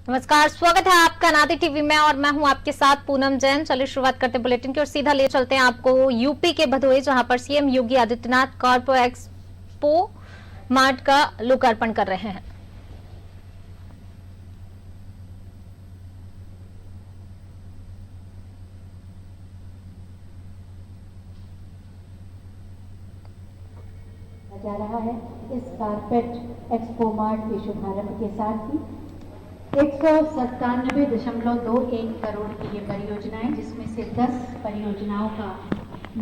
नमस्कार, स्वागत है आपका नाती टीवी में और मैं हूं आपके साथ पूनम जैन। चलिए शुरुआत करते हैं बुलेटिन की और सीधा ले चलते हैं आपको यूपी के भदोही, जहां पर CM Yogi Adityanath कॉर्पो expo mart का लोकार्पण कर रहे हैं। जा रहा है इस कारपेट एक्सपो मार्ट के शुभारंभ के साथ ही 197.21 करोड़ की ये परियोजनाएं, जिसमें से 10 परियोजनाओं का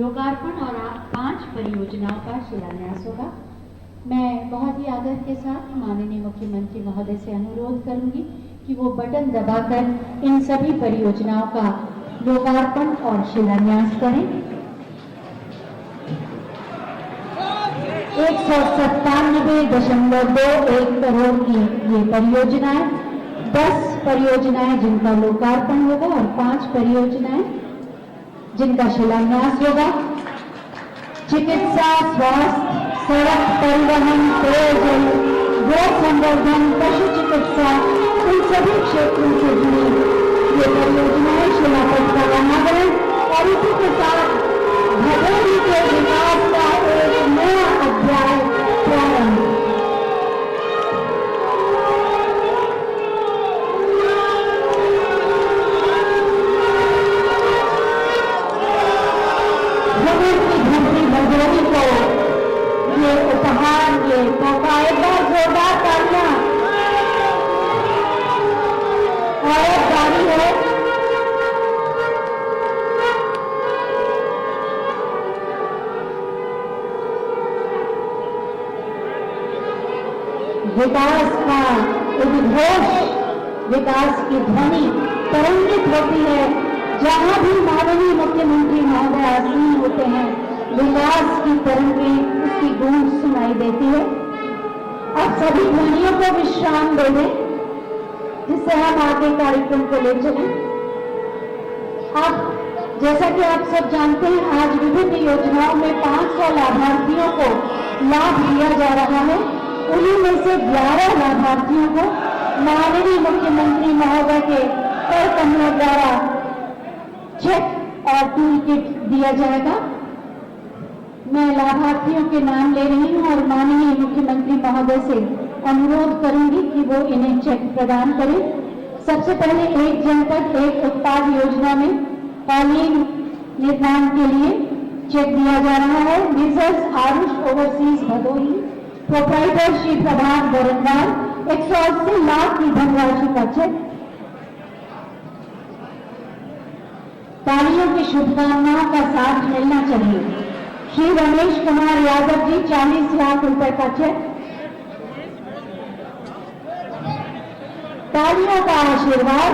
लोकार्पण और 5 परियोजनाओं का शिलान्यास होगा। मैं बहुत ही आदर के साथ माननीय मुख्यमंत्री महोदय से अनुरोध करूंगी कि वो बटन दबाकर इन सभी परियोजनाओं का लोकार्पण और शिलान्यास करें। 197.21 करोड़ की ये परियोजनाएं, 10 परियोजनाएं जिनका लोकार्पण होगा और 5 परियोजनाएं जिनका शिलान्यास होगा। चिकित्सा, स्वास्थ्य, सड़क परिवहन, पेयजल, गो संवर्धन, पशु चिकित्सा, इन सभी क्षेत्रों से जुड़ी ये परियोजनाएं शिलापट का अनावरण और इसी के साथ भदोही के विकास का एक नया अध्याय प्रारंभ। भदोही को ये उपहार, ये मौका, एक बार जोरदार तालियां और जारी है। विकास का उद्घोष, विकास की ध्वनि तरंगित होती है जहां भी माननीय मुख्यमंत्री महोदय आसीन होते हैं। विकास की तरंगें, उसकी गूंज सुनाई देती है। अब सभी ध्वनियों को विश्राम दे दें, जिससे हम आगे कार्यक्रम को ले चलें। अब जैसा कि आप सब जानते हैं, आज विभिन्न योजनाओं में 500 लाभार्थियों को लाभ दिया जा रहा है। उन्हीं में से 11 लाभार्थियों को माननीय मुख्यमंत्री महोदय के कर कमलों द्वारा चेक और टूल किट दिया जाएगा। मैं लाभार्थियों के नाम ले रही हूं और माननीय मुख्यमंत्री महोदय से अनुरोध करूंगी कि वो इन्हें चेक प्रदान करें। सबसे पहले एक जनपद एक उत्पाद योजना में कालीन निर्माण के लिए चेक दिया जा रहा है। Mrs Aarush overseas Bhadohi, proprietor Shri Prabhat Barnwal, 180 lakh की धनराशि का चेक। तालियों की शुभकामनाओं का साथ मिलना चाहिए। श्री रमेश कुमार यादव जी, 40 लाख रुपए का चेक। तालियों का आशीर्वाद।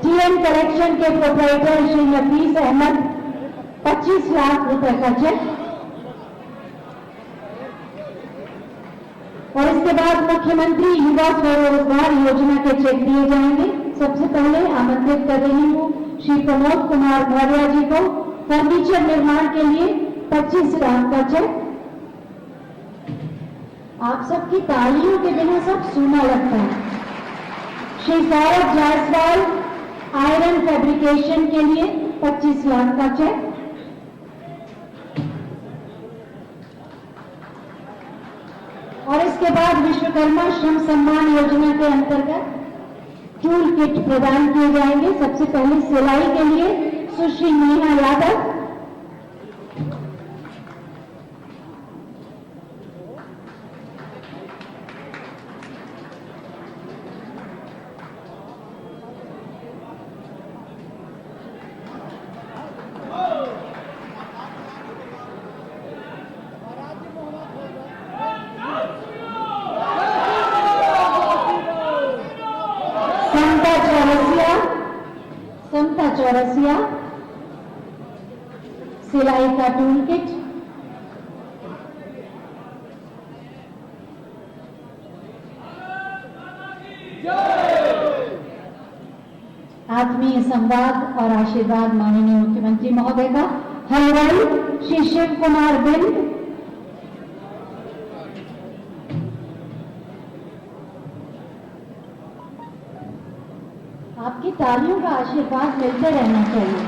टीएम कलेक्शन के प्रोप्राइटर श्री नफीस अहमद, 25 लाख रुपए का चेक। और इसके बाद मुख्यमंत्री युवा स्वरोजगार योजना के चेक दिए जाएंगे। सबसे पहले आमंत्रित कर रही हूँ श्री प्रमोद कुमार मौर्य जी को फर्नीचर निर्माण के लिए 25 लाख का चेक। आप सबकी तालियों के बिना सब सूना लगता है। श्री सौरभ जायसवाल आयरन फैब्रिकेशन के लिए 25 लाख का चेक। और इसके बाद विश्वकर्मा श्रम सम्मान योजना के अंतर्गत टूल किट प्रदान किए जाएंगे। सबसे पहले सिलाई के लिए सुश्री मीना यादव, समता चौरसिया सिलाई का टूल किट। आत्मीय संवाद और आशीर्वाद माननीय मुख्यमंत्री महोदय का। हलवाई श्री शिव कुमार बिंद, आपकी तालियों का आशीर्वाद मिलते रहना चाहिए।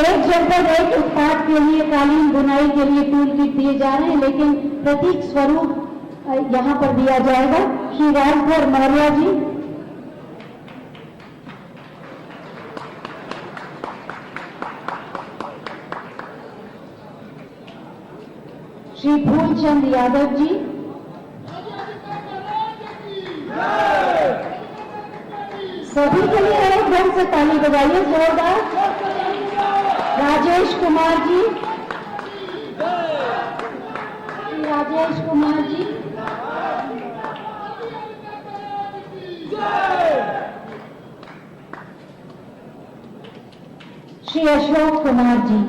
एक जनपद एक उत्पाद के लिए कालीन बुनाई के लिए टूल किट दिए जा रहे हैं, लेकिन प्रतीक स्वरूप यहाँ पर दिया जाएगा। श्री राजभर मौर्य जी, श्री फूलचंद यादव जी, सभी के लिए एक ढंग से ताली बजाइए जोरदार। राजेश कुमार जी, राजेश कुमार जी, श्री अशोक कुमार जी,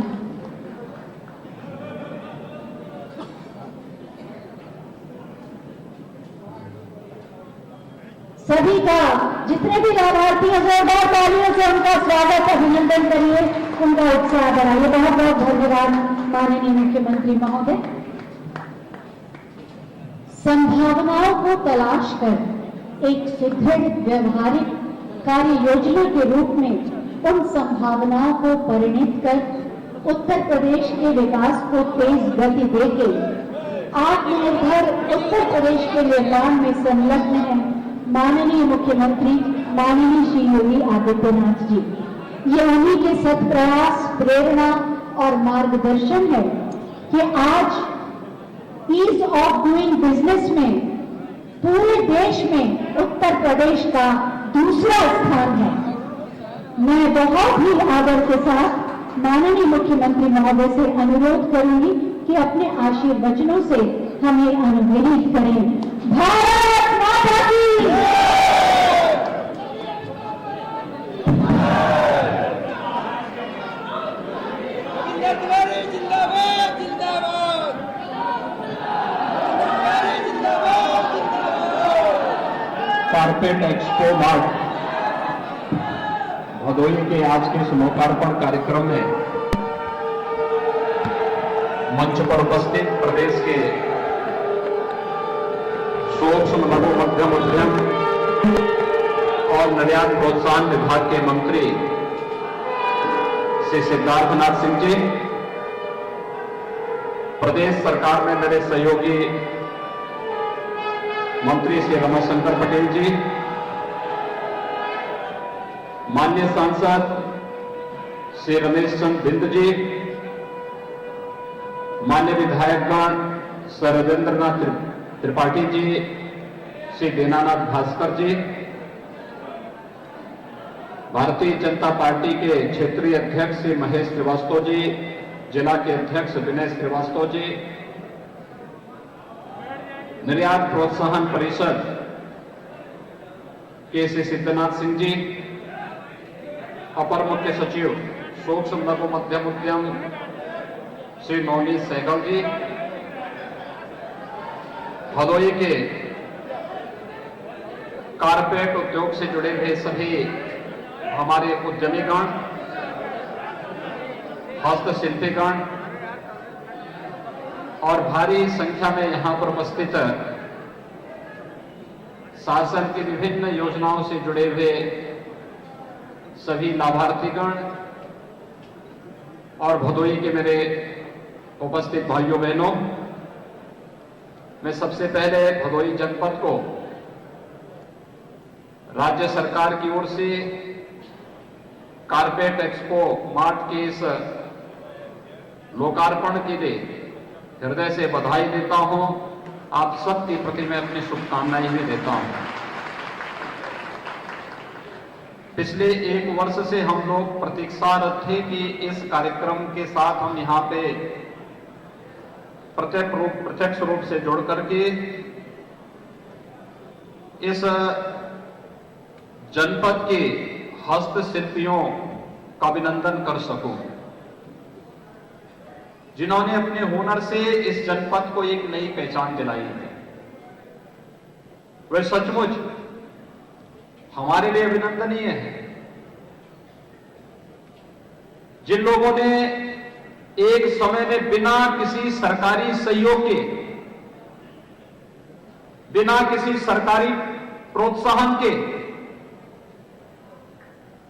सभी का जितने भी लाभार्थी हैं जोरदार तालियों से उनका स्वागत अभिनंदन करिए, उनका उत्साह बढ़ाइए। बहुत बहुत धन्यवाद माननीय मुख्यमंत्री महोदय। संभावनाओं को तलाश कर एक सुदृढ़ व्यवहारिक कार्य योजना के रूप में उन संभावनाओं को परिणित कर उत्तर प्रदेश के विकास को तेज गति देके आत्मनिर्भर उत्तर प्रदेश के निर्माण में संलग्न है माननीय मुख्यमंत्री माननीय श्री योगी आदित्यनाथ जी। ये उन्हीं के सत्प्रयास, प्रेरणा और मार्गदर्शन है कि आज ईज ऑफ डूइंग बिजनेस में पूरे देश में उत्तर प्रदेश का दूसरा स्थान है। मैं बहुत ही आदर के साथ माननीय मुख्यमंत्री महोदय से अनुरोध करूंगी कि अपने आशीर्वचनों से हमें अनुग्रहित करें। भारत माता की कारपेट एक्सपो मार्ट भदोही के आज के इस लोकार्पण कार्यक्रम में मंच पर उपस्थित प्रदेश के सूक्ष्म लघु मध्यम उद्यम और निर्यात प्रोत्साहन विभाग के मंत्री श्री सिद्धार्थनाथ सिंह जी, प्रदेश सरकार में मेरे सहयोगी मंत्री श्री रमाशंकर पटेल जी, माननीय सांसद श्री रमेश चंद्र बिंद जी, माननीय विधायकगण श्री रविंद्रनाथ त्रिपाठी जी, श्री दीनानाथ भास्कर जी, भारतीय जनता पार्टी के क्षेत्रीय अध्यक्ष श्री महेश श्रीवास्तव जी, जिला के अध्यक्ष विनय श्रीवास्तव जी, निर्यात प्रोत्साहन परिषद के श्री सिद्धनाथ सिंह जी, अपर मुख्य सचिव सूक्ष्म लघु मध्यम उद्यम श्री नवनीत सहगल जी, भदोही के कारपेट उद्योग से जुड़े हुए सभी हमारे उद्यमीगण, हस्तशिल्पीगण और भारी संख्या में यहां पर उपस्थित शासन की विभिन्न योजनाओं से जुड़े हुए सभी लाभार्थीगण और भदोही के मेरे उपस्थित भाइयों बहनों, मैं सबसे पहले भदोही जनपद को राज्य सरकार की ओर से कारपेट एक्सपो मार्ट के इस लोकार्पण के लिए हृदय से बधाई देता हूं। आप सबके प्रति मैं अपनी शुभकामनाएं भी देता हूं। पिछले एक वर्ष से हम लोग प्रतीक्षारत थे कि इस कार्यक्रम के साथ हम यहां पे प्रत्यक्ष रूप से जुड़ करके इस जनपद के हस्तशिल्पियों का अभिनंदन कर सकूं, जिन्होंने अपने हुनर से इस जनपद को एक नई पहचान दिलाई है। वे सचमुच हमारे लिए अभिनंदनीय है। जिन लोगों ने एक समय में बिना किसी सरकारी सहयोग के, बिना किसी सरकारी प्रोत्साहन के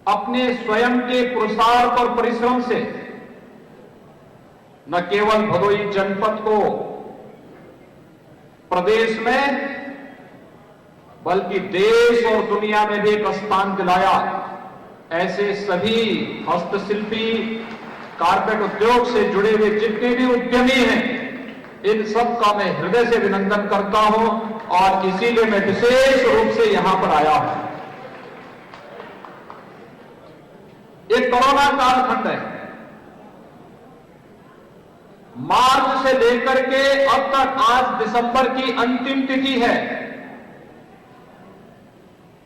अपने स्वयं के पुरुषार्थ और परिश्रम से न केवल भदोही जनपद को प्रदेश में बल्कि देश और दुनिया में भी एक स्थान दिलाया। ऐसे सभी हस्तशिल्पी, कारपेट उद्योग से जुड़े हुए जितने भी उद्यमी हैं, इन सब का मैं हृदय से अभिनंदन करता हूं और इसीलिए मैं विशेष रूप से यहां पर आया हूं। एक कोरोना कालखंड है। मार्च से लेकर के अब तक आज दिसंबर की अंतिम तिथि है।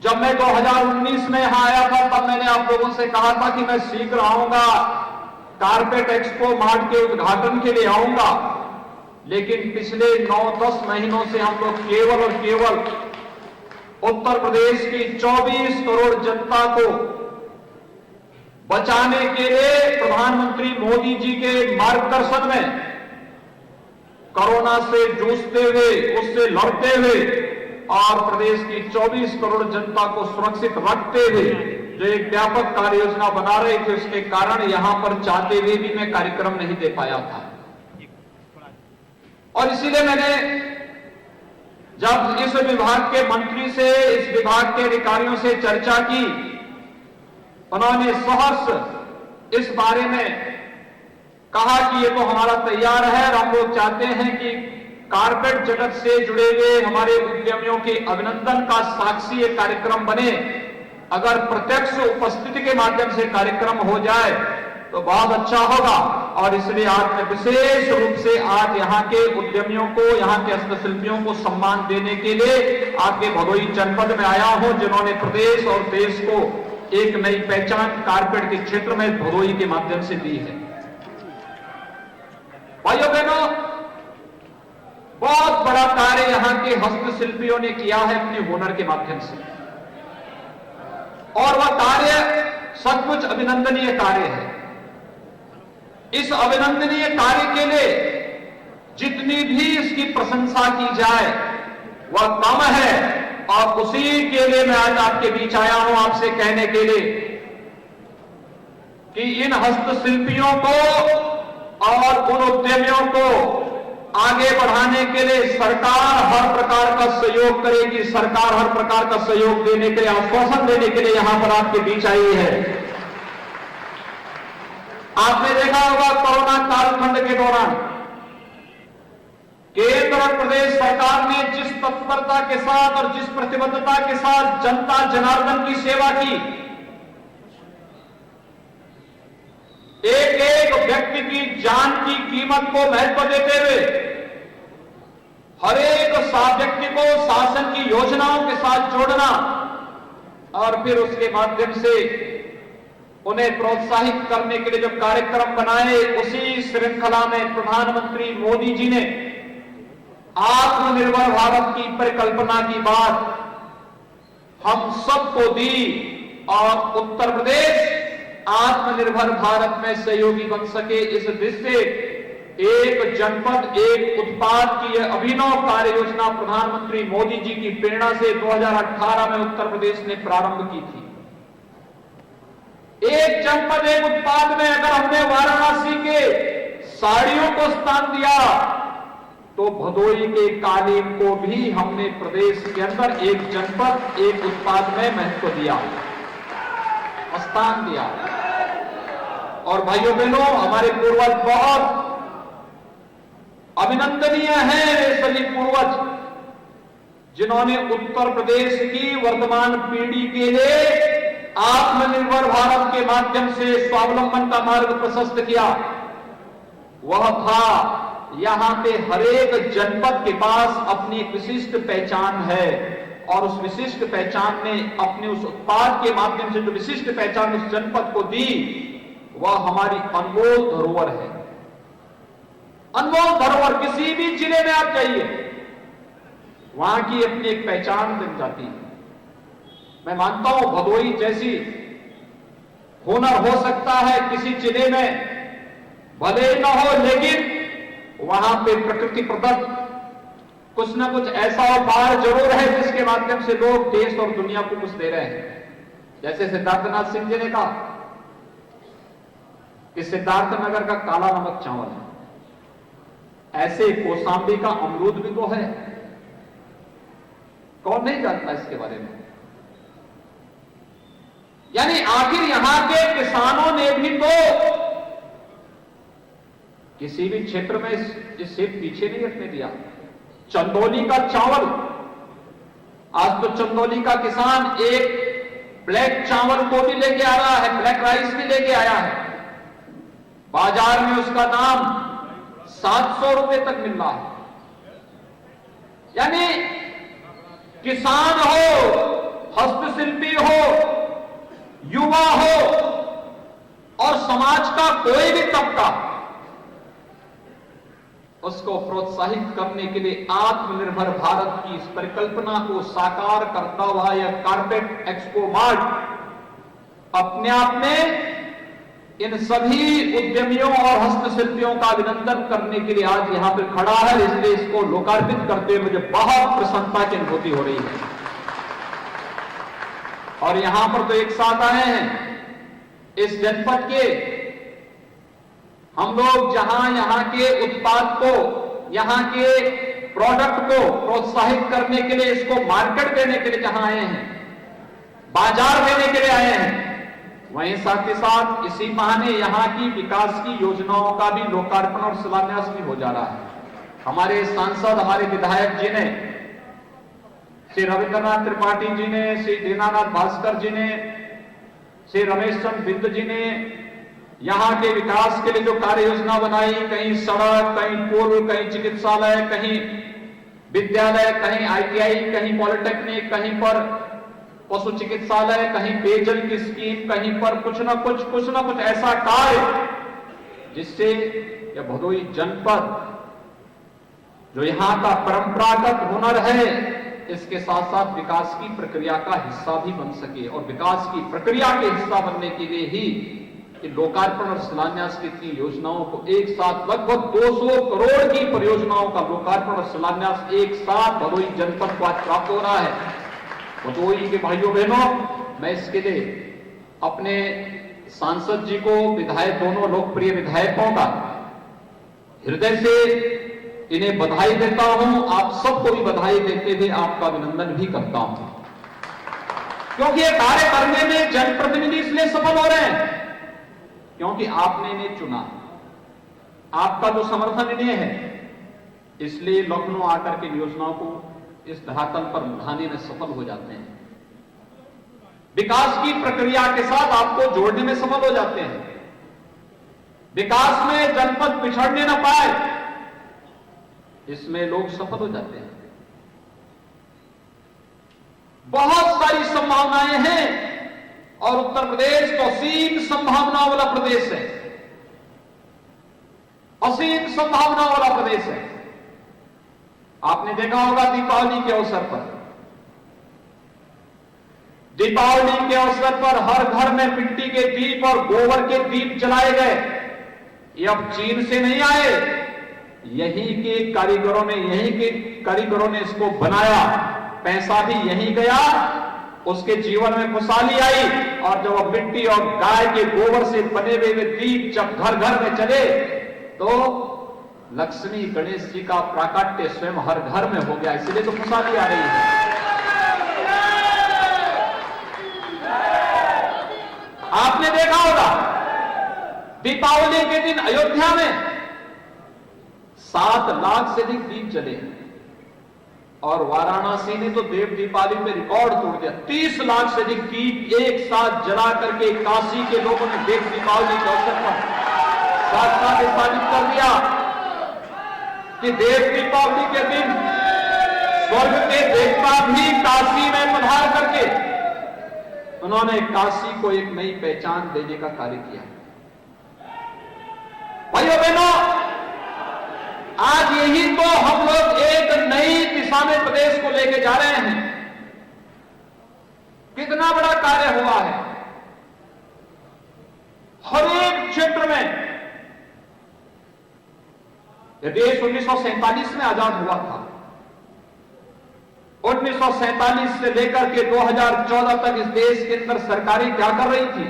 जब मैं 2019 में यहां आया था तब मैंने आप लोगों से कहा था कि मैं शीघ्र आऊंगा, कारपेट एक्सपो मार्ट के उद्घाटन के लिए आऊंगा। लेकिन पिछले 9-10 महीनों से हम लोग केवल और केवल उत्तर प्रदेश की 24 करोड़ जनता को बचाने के लिए प्रधानमंत्री मोदी जी के मार्गदर्शन में कोरोना से जूझते हुए, उससे लड़ते हुए और प्रदेश की 24 करोड़ जनता को सुरक्षित रखते हुए जो एक व्यापक कार्य योजना बना रहे थे, उसके कारण यहां पर चाहते हुए भी मैं कार्यक्रम नहीं दे पाया था। और इसीलिए मैंने जब इस विभाग के मंत्री से, इस विभाग के अधिकारियों से चर्चा की, उन्होंने सहर्ष इस बारे में कहा कि ये तो हमारा तैयार है और हम लोग चाहते हैं कि कारपेट जगत से जुड़े हुए हमारे उद्यमियों के अभिनंदन का साक्षी एक कार्यक्रम बने। अगर प्रत्यक्ष उपस्थिति के माध्यम से कार्यक्रम हो जाए तो बहुत अच्छा होगा। और इसलिए आज मैं विशेष रूप से आज यहाँ के उद्यमियों को, यहाँ के हस्तशिल्पियों को सम्मान देने के लिए आपके भदोही जनपद में आया हूं, जिन्होंने प्रदेश और देश को एक नई पहचान कारपेट के क्षेत्र में भदोही के माध्यम से दी है। भाइयों बहनों, बहुत बड़ा कार्य यहां के हस्तशिल्पियों ने किया है अपने हुनर के माध्यम से, और वह कार्य सचमुच अभिनंदनीय कार्य है। इस अभिनंदनीय कार्य के लिए जितनी भी इसकी प्रशंसा की जाए वह कम है, और उसी के लिए मैं आज आपके बीच आया हूं आपसे कहने के लिए कि इन हस्तशिल्पियों को और उन उद्यमियों को आगे बढ़ाने के लिए सरकार हर प्रकार का सहयोग करेगी। सरकार हर प्रकार का सहयोग देने के लिए, आश्वासन देने के लिए यहां पर आपके बीच आई है। आपने देखा होगा कोरोना कालखंड के दौरान केंद्र और प्रदेश सरकार ने जिस तत्परता के साथ और जिस प्रतिबद्धता के साथ जनता जनार्दन की सेवा की, एक एक व्यक्ति की जान की कीमत को महत्व देते हुए हर एक व्यक्ति को शासन की योजनाओं के साथ जोड़ना और फिर उसके माध्यम से उन्हें प्रोत्साहित करने के लिए जो कार्यक्रम बनाए, उसी श्रृंखला में प्रधानमंत्री मोदी जी ने आत्मनिर्भर भारत की परिकल्पना की बात हम सबको दी और उत्तर प्रदेश आत्मनिर्भर भारत में सहयोगी बन सके, इस दृष्टि से एक जनपद एक उत्पाद की यह अभिनव कार्य योजना प्रधानमंत्री मोदी जी की प्रेरणा से 2018 में उत्तर प्रदेश ने प्रारंभ की थी। एक जनपद एक उत्पाद में अगर हमने वाराणसी के साड़ियों को स्थान दिया तो भदोही के कालीन को भी हमने प्रदेश के अंदर एक जनपद एक उत्पाद में महत्व दिया, स्थान दिया। और भाइयों बहनों, हमारे पूर्वज बहुत अभिनंदनीय हैं, वे सभी पूर्वज जिन्होंने उत्तर प्रदेश की वर्तमान पीढ़ी के लिए आत्मनिर्भर भारत के माध्यम से स्वावलंबन का मार्ग प्रशस्त किया। वह था यहां पे हर एक जनपद के पास अपनी एक विशिष्ट पहचान है, और उस विशिष्ट पहचान ने अपने उस उत्पाद के माध्यम से जो विशिष्ट पहचान उस जनपद को दी, वह हमारी अनमोल धरोहर है। अनमोल धरोहर किसी भी जिले में आप जाइए, वहां की अपनी एक पहचान बन जाती है। मैं मानता हूं भदोही जैसी हुनर हो सकता है किसी जिले में भले न हो, लेकिन वहां पे प्रकृति प्रदत्त कुछ न कुछ ऐसा उपहार जरूर है जिसके माध्यम से लोग देश और दुनिया को कुछ दे रहे हैं। जैसे सिद्धार्थनाथ सिंह जी ने कहा कि सिद्धार्थनगर का काला नमक चावल है, ऐसे कौशाम्बी का अमरूद भी तो है। कौन नहीं जानता इसके बारे में? यानी आखिर यहां के किसानों ने भी तो किसी भी क्षेत्र में इसे पीछे नहीं रखने दिया। चंदौली का चावल, आज तो चंदौली का किसान एक ब्लैक चावल को भी लेके आ रहा है, ब्लैक राइस भी लेके आया है। बाजार में उसका दाम 700 रुपए तक मिल रहा है। यानी किसान हो, हस्तशिल्पी हो, युवा हो और समाज का कोई भी तबका, उसको प्रोत्साहित करने के लिए आत्मनिर्भर भारत की इस परिकल्पना को साकार करता हुआ यह कारपेट एक्सपो मार्ट अपने आप में इन सभी उद्यमियों और हस्तशिल्पियों का अभिनंदन करने के लिए आज यहां पर खड़ा है। इसलिए इसको लोकार्पित करते हुए मुझे बहुत प्रसन्नता की अनुभूति हो रही है। और यहां पर तो एक साथ आए हैं इस जनपद के हम लोग, जहां यहां के उत्पाद को, यहां के प्रोडक्ट को प्रोत्साहित करने के लिए, इसको मार्केट देने के लिए जहां आए हैं, बाजार देने के लिए आए हैं, वहीं साथ ही साथ इसी बहाने यहां की विकास की योजनाओं का भी लोकार्पण और शिलान्यास भी हो जा रहा है। हमारे सांसद, हमारे विधायक जी ने, श्री रविंद्रनाथ त्रिपाठी जी ने, श्री दीनानाथ भास्कर जी ने, श्री रमेश चंद्र बिंद जी ने यहां के विकास के लिए जो कार्य योजना बनाई, कहीं सड़क, कहीं पुल, कहीं चिकित्सालय, कहीं विद्यालय, कहीं ITI, कहीं पॉलिटेक्निक, कहीं पर पशु चिकित्सालय, कहीं पेयजल की स्कीम, कहीं पर कुछ ना कुछ ऐसा कार्य जिससे यह भदोही जनपद जो यहां का परंपरागत हुनर है, इसके साथ साथ विकास की प्रक्रिया का हिस्सा भी बन सके। और विकास की प्रक्रिया के हिस्सा बनने के लिए ही लोकार्पण और शिलान्यास की इतनी योजनाओं को एक साथ, लगभग 200 करोड़ की परियोजनाओं का लोकार्पण और शिलान्यास एक साथ भदोही जनपद को आज प्राप्त हो रहा है। भदोही के भाइयों बहनों, मैं इसके लिए अपने सांसद जी को, विधायक, दोनों लोकप्रिय विधायकों का हृदय से इन्हें बधाई देता हूं। आप सबको भी बधाई देते हुए आपका अभिनंदन भी करता हूं, क्योंकि ये कार्य करने में जनप्रतिनिधि इसलिए सफल हो रहे हैं क्योंकि आपने इन्हें चुना, आपका जो समर्थन इन्हें है, इसलिए लखनऊ आकर के योजनाओं को इस धरातल पर उठाने में सफल हो जाते हैं। विकास की प्रक्रिया के साथ आपको जोड़ने में सफल हो जाते हैं। विकास में जनपद पिछड़ने न पाए, इसमें लोग सफल हो जाते हैं। बहुत सारी संभावनाएं हैं और उत्तर प्रदेश तो असीम संभावनाओं वाला प्रदेश है, असीम संभावनाओं वाला प्रदेश है। आपने देखा होगा दीपावली के अवसर पर, दीपावली के अवसर पर हर घर में मिट्टी के दीप और गोबर के दीप जलाए गए। ये अब चीन से नहीं आए, यहीं के कारीगरों ने इसको बनाया, पैसा भी यहीं गया, उसके जीवन में खुशहाली आई। और जब मिट्टी और गाय के गोबर से बने हुए दीप जब घर घर में चले तो लक्ष्मी गणेश जी का प्राकट्य स्वयं हर घर में हो गया, इसलिए तो खुशहाली आ रही है। आपने देखा होगा दीपावली के दिन अयोध्या में 7 लाख से अधिक दीप जले और वाराणसी ने तो देव दीपावली में रिकॉर्ड तोड़ दिया। 30 लाख से अधिक दीप एक साथ जला करके काशी के लोगों ने देव दीपावली के अवसर पर साथ स्थापित कर दिया कि देव दीपावली के दिन स्वर्ग के देवता भी काशी में पधार करके उन्होंने काशी को एक नई पहचान देने का कार्य किया। भाइयों बहनों, आज यही तो हम लोग एक नई दिशा में प्रदेश को लेके जा रहे हैं। कितना बड़ा कार्य हुआ है। हर एक क्षेत्र में यह देश 1947 में आजाद हुआ था। 1947 से लेकर के 2014 तक इस देश के अंदर सरकारें क्या कर रही थी?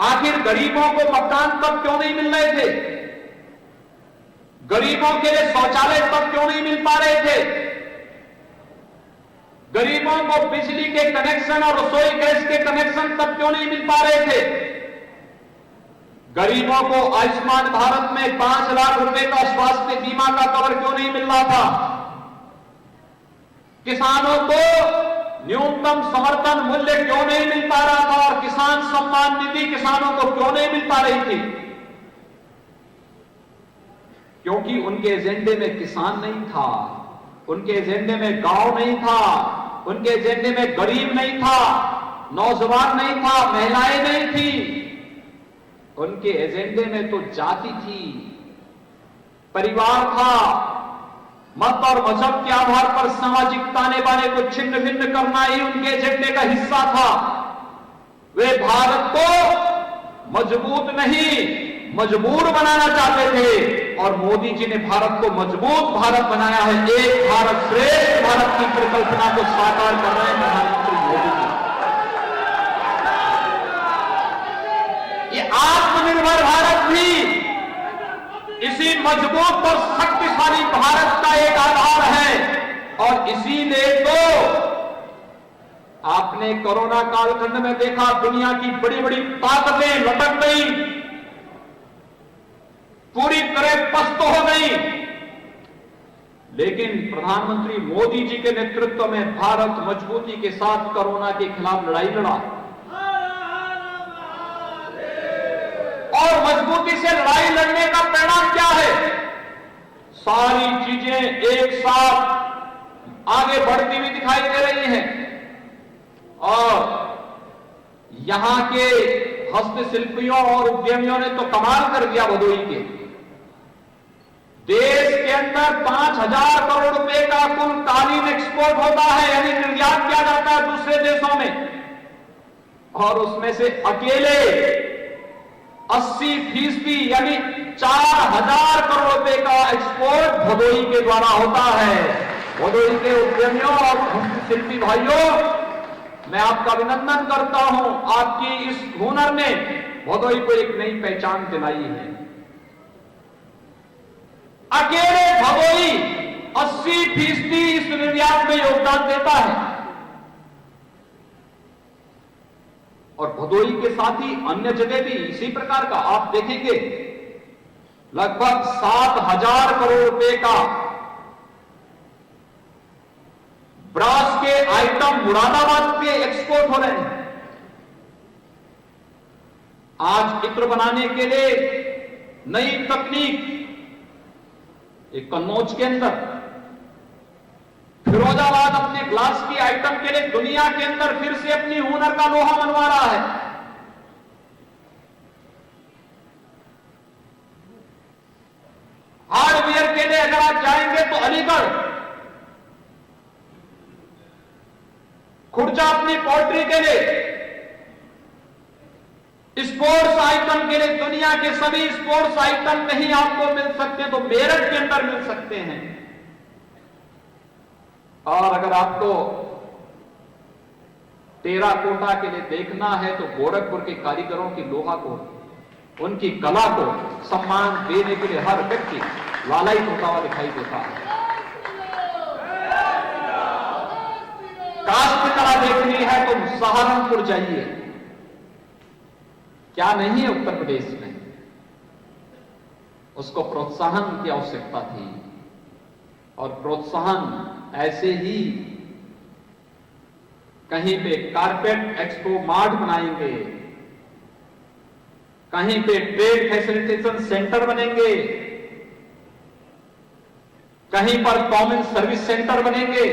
आखिर गरीबों को मकान तब क्यों नहीं मिल रहे थे? गरीबों के लिए शौचालय तब क्यों नहीं मिल पा रहे थे? गरीबों को बिजली के कनेक्शन और रसोई गैस के कनेक्शन तब क्यों नहीं मिल पा रहे थे? गरीबों को आयुष्मान भारत में 5 लाख रुपए का स्वास्थ्य बीमा का कवर क्यों नहीं मिल रहा था? किसानों को न्यूनतम समर्थन मूल्य क्यों नहीं मिल पा रहा था? और किसान सम्मान निधि किसानों को क्यों नहीं मिल पा रही थी? क्योंकि उनके एजेंडे में किसान नहीं था, उनके एजेंडे में गांव नहीं था, उनके एजेंडे में गरीब नहीं था, नौजवान नहीं था, महिलाएं नहीं थी। उनके एजेंडे में तो जाति थी, परिवार था, मत और मजहब के आधार पर सामाजिक ताने बाने को छिन्न भिन्न करना ही उनके एजेंडे का हिस्सा था। वे भारत को मजबूत नहीं मजबूर बनाना चाहते थे और मोदी जी ने भारत को मजबूत भारत बनाया है। एक भारत श्रेष्ठ भारत की परिकल्पना को साकार कर रहे हैं प्रधानमंत्री मोदी जी। ये आत्मनिर्भर भारत भी इसी मजबूत और शक्तिशाली भारत का एक आधार है। और इसीलिए तो आपने कोरोना कालखंड में देखा, दुनिया की बड़ी बड़ी ताकतें लटक गई, पूरी तरह पस्त हो गई, लेकिन प्रधानमंत्री मोदी जी के नेतृत्व में भारत मजबूती के साथ कोरोना के खिलाफ लड़ाई लड़ा। और मजबूती से लड़ाई लड़ने का परिणाम क्या है? सारी चीजें एक साथ आगे बढ़ती हुई दिखाई दे रही हैं। और यहां के हस्तशिल्पियों और उद्यमियों ने तो कमाल कर दिया। भदोही के देश के अंदर 5,000 करोड़ रुपए का कुल कालीन एक्सपोर्ट होता है, यानी निर्यात किया जाता है दूसरे देशों में, और उसमें से अकेले 80% यानी 4,000 करोड़ रुपए का एक्सपोर्ट भदोही के द्वारा होता है। भदोही के उद्यमियों और हस्तशिल्पी भाइयों, मैं आपका अभिनंदन करता हूं। आपकी इस हुनर ने भदोही को एक नई पहचान दिलाई है। अकेले भदोही 80% इस निर्यात में योगदान देता है। और भदोही के साथ ही अन्य जगह भी इसी प्रकार का आप देखेंगे, लगभग 7,000 करोड़ रुपए का ब्रास के आइटम मुरादाबाद के एक्सपोर्ट हो रहे हैं। आज इत्र बनाने के लिए नई तकनीक, एक कन्नौज के अंदर, फिरोजाबाद अपने ग्लास की आइटम के लिए दुनिया के अंदर फिर से अपनी हुनर का लोहा मनवा रहा है। हार्डवेयर के लिए अगर आप जाएंगे तो अलीगढ़, खुर्जा अपनी पोल्ट्री के लिए, स्पोर्ट्स आइटम के लिए दुनिया के सभी स्पोर्ट्स आइटम नहीं आपको मिल सकते तो मेरठ के अंदर मिल सकते हैं। और अगर आपको टेराकोटा के लिए देखना है तो गोरखपुर के कारीगरों की लोहा को, उनकी कला को सम्मान देने के लिए हर व्यक्ति लालायित होता हुआ दिखाई देता है। काष्ठ कला देखनी है तो सहारनपुर जाइए, क्या नहीं है उत्तर प्रदेश में। उसको प्रोत्साहन की आवश्यकता थी और प्रोत्साहन ऐसे ही कहीं पे कारपेट एक्सपो मार्ट बनाएंगे, कहीं पे ट्रेड फैसिलिटेशन सेंटर बनेंगे, कहीं पर कॉमन सर्विस सेंटर बनेंगे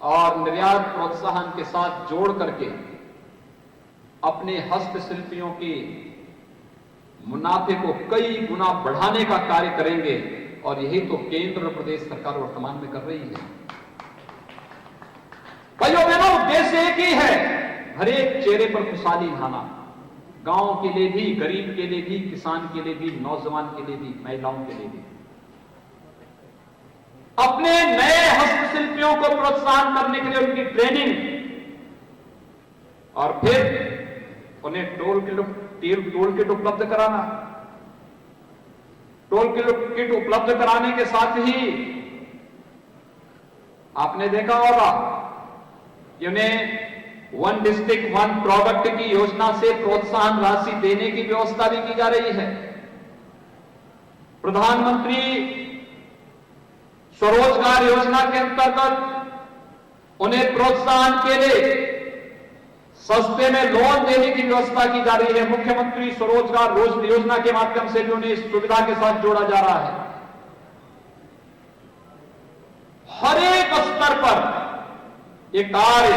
और निर्यात प्रोत्साहन के साथ जोड़ करके अपने हस्तशिल्पियों के मुनाफे को कई गुना बढ़ाने का कार्य करेंगे। और यही तो केंद्र और प्रदेश सरकार वर्तमान में कर रही है। भाइयों बहनों, उद्देश्य एक ही है, हर एक चेहरे पर खुशहाली लाना, गांव के लिए भी, गरीब के लिए भी, किसान के लिए भी, नौजवान के लिए भी, महिलाओं के लिए भी। अपने नए हस्तशिल्पियों को प्रोत्साहन करने के लिए उनकी ट्रेनिंग और फिर उन्हें टोल किट उपलब्ध कराना। टोल किट उपलब्ध कराने के साथ ही आपने देखा होगा कि उन्हें वन डिस्ट्रिक्ट वन प्रोडक्ट की योजना से प्रोत्साहन राशि देने की व्यवस्था भी की जा रही है। प्रधानमंत्री स्वरोजगार योजना के अंतर्गत उन्हें प्रोत्साहन के लिए सस्ते में लोन देने की व्यवस्था की जा रही है। मुख्यमंत्री स्वरोजगार योजना के माध्यम से भी उन्हें इस सुविधा के साथ जोड़ा जा रहा है। हर एक स्तर पर ये कार्य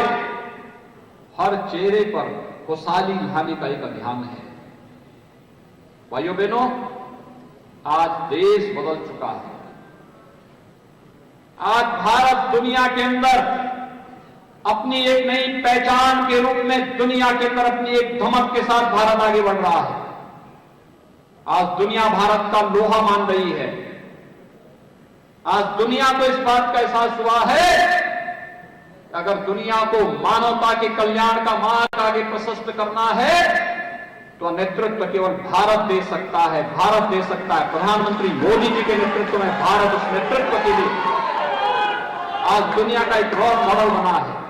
हर चेहरे पर खुशहाली लाने का एक अभियान है। भाइयों बहनों, आज देश बदल चुका है। आज भारत दुनिया के अंदर अपनी एक नई पहचान के रूप में दुनिया के अंदर अपनी एक धमक के साथ भारत आगे बढ़ रहा है। आज दुनिया भारत का लोहा मान रही है। आज दुनिया को इस बात का एहसास हुआ है कि अगर दुनिया को मानवता के कल्याण का मार्ग आगे प्रशस्त करना है तो नेतृत्व केवल भारत दे सकता है। भारत दे सकता है। प्रधानमंत्री मोदी जी के नेतृत्व में भारत उस नेतृत्व के लिए आज दुनिया का एक रोल मॉडल बना है।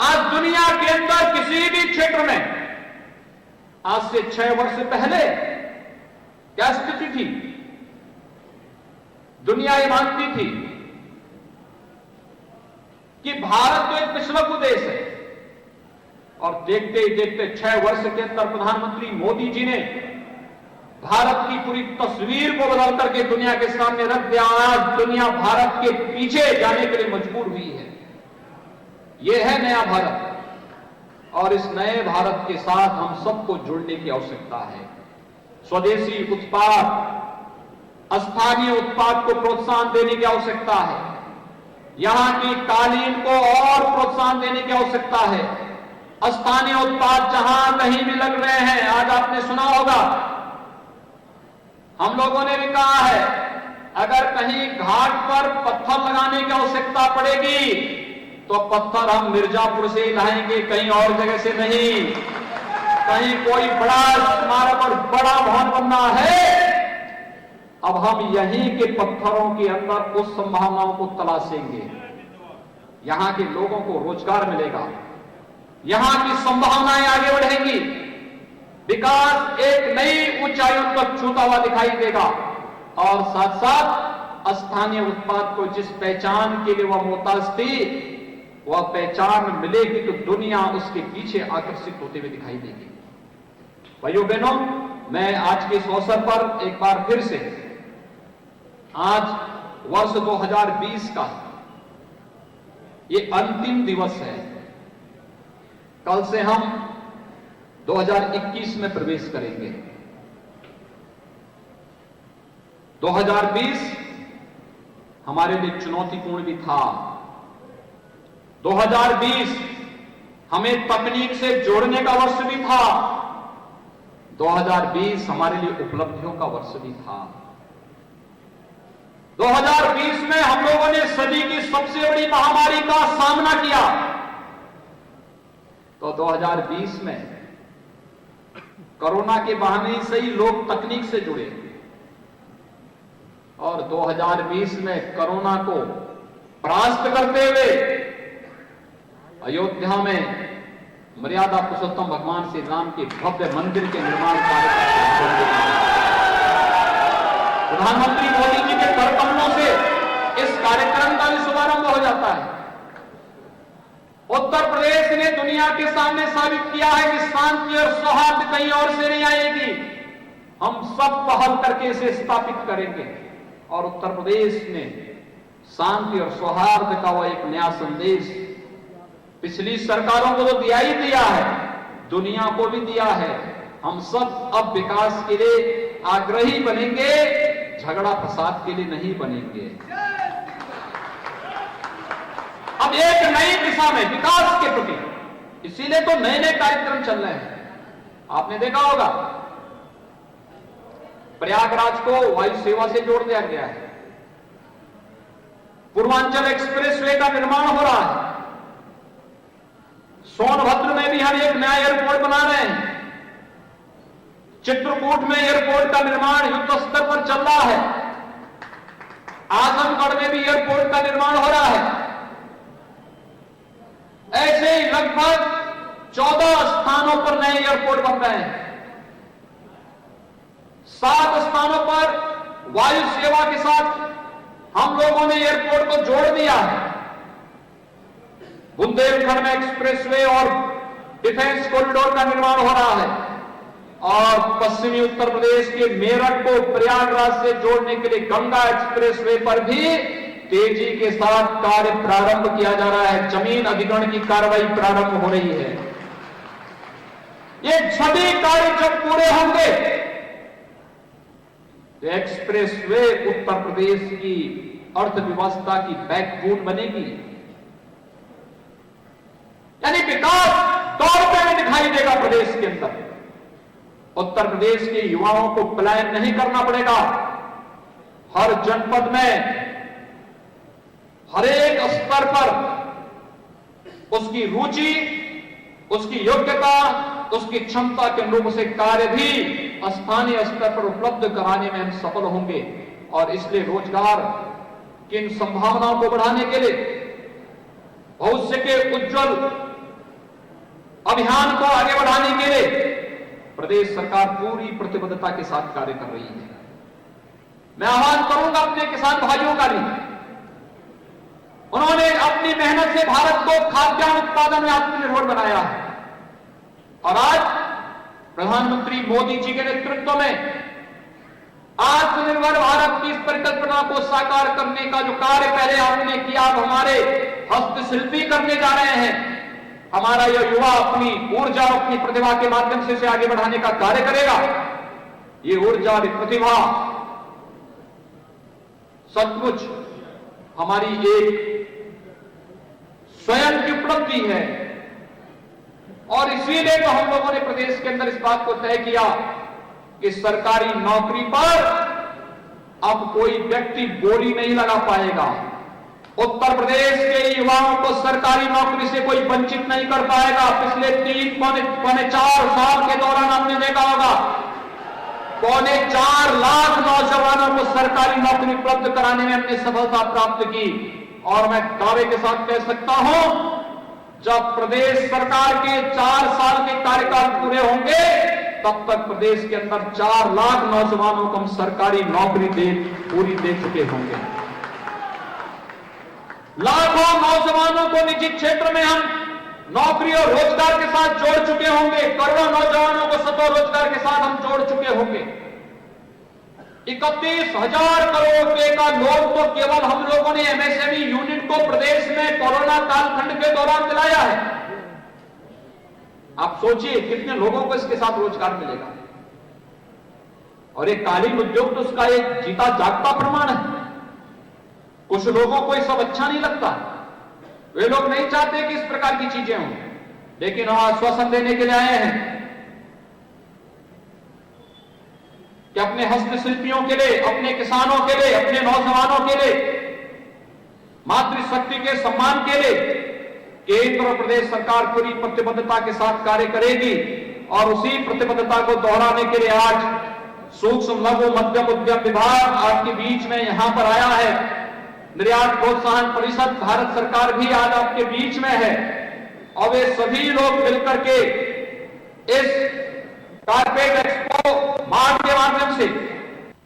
आज दुनिया के अंदर किसी भी क्षेत्र में आज से 6 वर्ष पहले क्या स्थिति थी? दुनिया ये मानती थी कि भारत तो एक पिछड़ा देश है और देखते ही देखते 6 वर्ष के अंदर प्रधानमंत्री मोदी जी ने भारत की पूरी तस्वीर को बदल करके दुनिया के सामने रख दिया। आज दुनिया भारत के पीछे जाने के लिए मजबूर हुई है। यह है नया भारत और इस नए भारत के साथ हम सबको जुड़ने की आवश्यकता है। स्वदेशी उत्पाद, स्थानीय उत्पाद को प्रोत्साहन देने की आवश्यकता है। यहां की कालीन को और प्रोत्साहन देने की आवश्यकता है। स्थानीय उत्पाद जहां कहीं भी लग रहे हैं, आज आपने सुना होगा, हम लोगों ने भी कहा है, अगर कहीं घाट पर पत्थर लगाने की आवश्यकता पड़ेगी तो पत्थर हम मिर्जापुर से ही लाएंगे, कहीं और जगह से नहीं। कहीं कोई बड़ा स्मारक और बड़ा भवन बनना है, अब हम यहीं के पत्थरों के अंदर उस संभावनाओं को तलाशेंगे। यहां के लोगों को रोजगार मिलेगा, यहां की संभावनाएं आगे बढ़ेंगी, विकास एक नई ऊंचाइयों तक छूता हुआ दिखाई देगा और साथ साथ स्थानीय उत्पाद को जिस पहचान के लिए वह मोहताज थी, वह पहचान मिलेगी तो दुनिया उसके पीछे आकर्षित होते हुए दिखाई देगी। भाइयों बहनों, मैं आज के इस अवसर पर एक बार फिर से आज वर्ष 2020 का ये अंतिम दिवस है। कल से हम 2021 में प्रवेश करेंगे। 2020 हमारे लिए चुनौतीपूर्ण भी था। 2020 हमें तकनीक से जोड़ने का वर्ष भी था। 2020 हमारे लिए उपलब्धियों का वर्ष भी था। 2020 में हम लोगों ने सदी की सबसे बड़ी महामारी का सामना किया। तो 2020 में कोरोना के बहाने से ही लोग तकनीक से जुड़े और 2020 में कोरोना को परास्त करते हुए अयोध्या में मर्यादा पुरुषोत्तम भगवान श्री राम के भव्य मंदिर के निर्माण कार्य प्रधानमंत्री मोदी जी के कर कमलों से इस कार्यक्रम का भी शुभारंभ हो जाता है। उत्तर प्रदेश ने दुनिया के सामने साबित किया है कि शांति और सौहार्द कहीं और से नहीं आएगी। हम सब पहल करके इसे स्थापित करेंगे और उत्तर प्रदेश ने शांति और सौहार्द का वह एक नया संदेश पिछली सरकारों को तो दिया ही दिया है, दुनिया को भी दिया है। हम सब अब विकास के लिए आग्रही बनेंगे, झगड़ा फसाद के लिए नहीं बनेंगे। अब एक नई दिशा में विकास के प्रति, इसीलिए तो नए नए कार्यक्रम चल रहे हैं। आपने देखा होगा प्रयागराज को वायु सेवा से जोड़ दिया गया है। पूर्वांचल एक्सप्रेसवे का निर्माण हो रहा है। सोनभद्र में भी हम एक नया एयरपोर्ट बना रहे हैं। चित्रकूट में एयरपोर्ट का निर्माण युद्ध स्तर पर चल रहा है। आजमगढ़ में भी एयरपोर्ट का निर्माण हो रहा है। ऐसे ही लगभग 14 स्थानों पर नए एयरपोर्ट बन रहे हैं। 7 स्थानों पर वायु सेवा के साथ हम लोगों ने एयरपोर्ट को जोड़ दिया है। बुंदेलखंड में एक्सप्रेसवे और डिफेंस कॉरिडोर का निर्माण हो रहा है और पश्चिमी उत्तर प्रदेश के मेरठ को प्रयागराज से जोड़ने के लिए गंगा एक्सप्रेसवे पर भी तेजी के साथ कार्य प्रारंभ किया जा रहा है। जमीन अधिग्रहण की कार्रवाई प्रारंभ हो रही है। ये सभी कार्य जब पूरे होंगे तो एक्सप्रेसवे उत्तर प्रदेश की अर्थव्यवस्था की बैकबोन बनेगी, यानी विकास दौड़ते में दिखाई देगा प्रदेश के अंदर। उत्तर प्रदेश के युवाओं को पलायन नहीं करना पड़ेगा। हर जनपद में हर एक स्तर पर उसकी रुचि, उसकी योग्यता, उसकी क्षमता के अनुरूप से कार्य भी स्थानीय स्तर पर उपलब्ध कराने में हम सफल होंगे। और इसलिए रोजगार की इन संभावनाओं को बढ़ाने के लिए भविष्य के उज्जवल अभियान को आगे बढ़ाने के लिए प्रदेश सरकार पूरी प्रतिबद्धता के साथ कार्य कर रही है। मैं आह्वान करूंगा अपने किसान भाइयों का भी, उन्होंने अपनी मेहनत से भारत को खाद्यान्न उत्पादन में आत्मनिर्भर बनाया है और आज प्रधानमंत्री मोदी जी के नेतृत्व में आत्मनिर्भर भारत की इस परिकल्पना को साकार करने का जो कार्य पहले आपने किया, अब हमारे हस्तशिल्पी करने जा रहे हैं। हमारा यह युवा अपनी ऊर्जा, अपनी प्रतिभा के माध्यम से इसे आगे बढ़ाने का कार्य करेगा। ये ऊर्जा और प्रतिभा सचमुच हमारी एक स्वयं की उपलब्धि है और इसीलिए तो हम लोगों ने प्रदेश के अंदर इस बात को तय किया कि सरकारी नौकरी पर अब कोई व्यक्ति बोली नहीं लगा पाएगा। उत्तर प्रदेश के युवाओं को सरकारी नौकरी से कोई वंचित नहीं कर पाएगा। पिछले 3-4 साल के दौरान हमने देखा होगा 4.25 लाख नौजवानों को सरकारी नौकरी उपलब्ध कराने में हमने सफलता प्राप्त की। और मैं दावे के साथ कह सकता हूं, जब प्रदेश सरकार के 4 साल के कार्यकाल पूरे होंगे तब तक प्रदेश के अंदर 4 लाख नौजवानों को हम सरकारी नौकरी पूरी दे चुके होंगे। लाखों नौजवानों को निजी क्षेत्र में हम नौकरी और रोजगार के साथ जोड़ चुके होंगे। करोड़ों नौजवानों को स्वरोजगार के साथ हम जोड़ चुके होंगे। 31,000 करोड़ रुपए का लोन तो केवल हम लोगों ने एमएसएमई यूनिट को प्रदेश में कोरोना कालखंड के दौरान दिलाया है। आप सोचिए कितने लोगों को इसके साथ रोजगार मिलेगा। और एक कालीन उद्योग तो उसका एक जीता जागता प्रमाण है। कुछ लोगों को ये सब अच्छा नहीं लगता, वे लोग नहीं चाहते कि इस प्रकार की चीजें हों, लेकिन हम आश्वासन देने के लिए आए हैं कि अपने हस्तशिल्पियों के लिए, अपने किसानों के लिए, अपने नौजवानों के लिए, मातृशक्ति के सम्मान के लिए केंद्र और प्रदेश सरकार पूरी प्रतिबद्धता के साथ कार्य करेगी। और उसी प्रतिबद्धता को दोहराने के लिए आज सूक्ष्म लघु मध्यम उद्यम विभाग आपके बीच में यहां पर आया है। निर्यात प्रोत्साहन परिषद भारत सरकार भी आज आपके बीच में है और वे सभी लोग मिलकर के इस कारपेट एक्सपो मार्ट के माध्यम से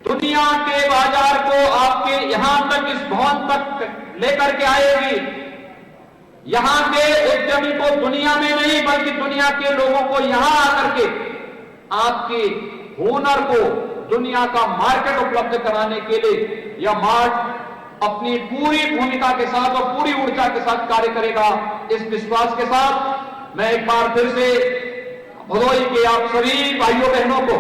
दुनिया के बाजार को आपके यहां तक, इस भवन तक लेकर के आएगी। यहां के उद्यमी को दुनिया में नहीं बल्कि दुनिया के लोगों को यहां आकर के आपके हुनर को दुनिया का मार्केट उपलब्ध कराने के लिए यह मार्ट अपनी पूरी भूमिका के साथ और पूरी ऊर्जा के साथ कार्य करेगा। इस विश्वास के साथ मैं एक बार फिर से भदोही के आप सभी भाइयों बहनों को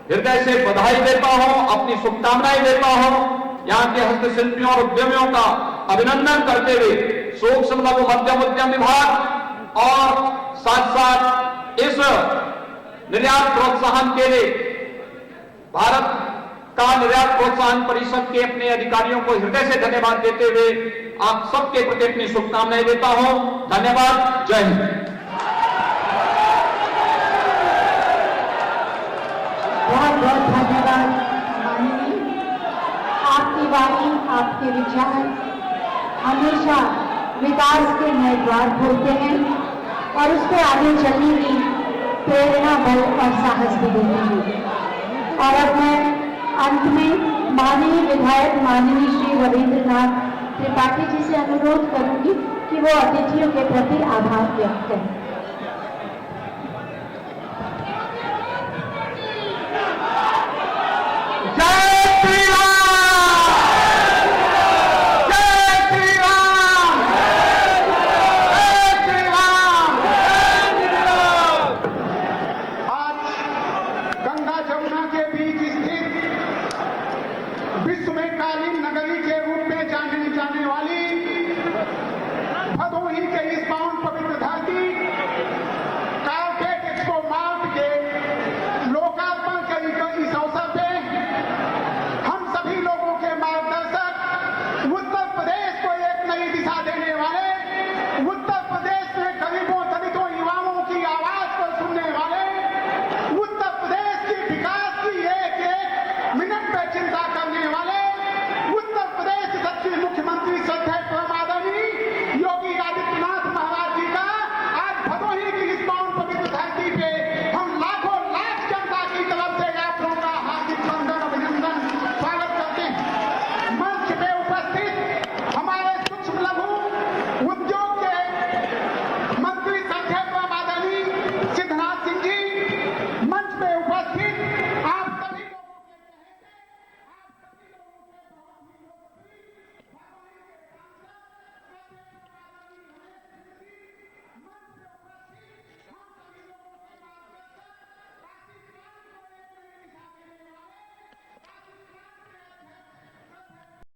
हृदय से बधाई देता हूं, अपनी शुभकामनाएं देता हूं। यहां के हस्तशिल्पियों और उद्यमियों का अभिनंदन करते हुए सूक्ष्म लघु मध्यम उद्यम विभाग और साथ साथ इस निर्यात प्रोत्साहन के लिए भारत का निर्यात प्रोत्साहन परिषद के अपने अधिकारियों को हृदय से धन्यवाद देते हुए आप सबके प्रति अपनी शुभकामनाएं देता हूं। धन्यवाद। जय हिंद। बहुत बहुत धन्यवाद माननीय। आपकी वाणी, आपके विचार हमेशा विकास के नए द्वार खोलते हैं और उसको आगे चलने की प्रेरणा, बल और साहस भी देते हैं। और अब मैं अंत में माननीय विधायक माननीय श्री रविंद्रनाथ त्रिपाठी जी से अनुरोध करूंगी कि वो अतिथियों के प्रति आभार व्यक्त करें।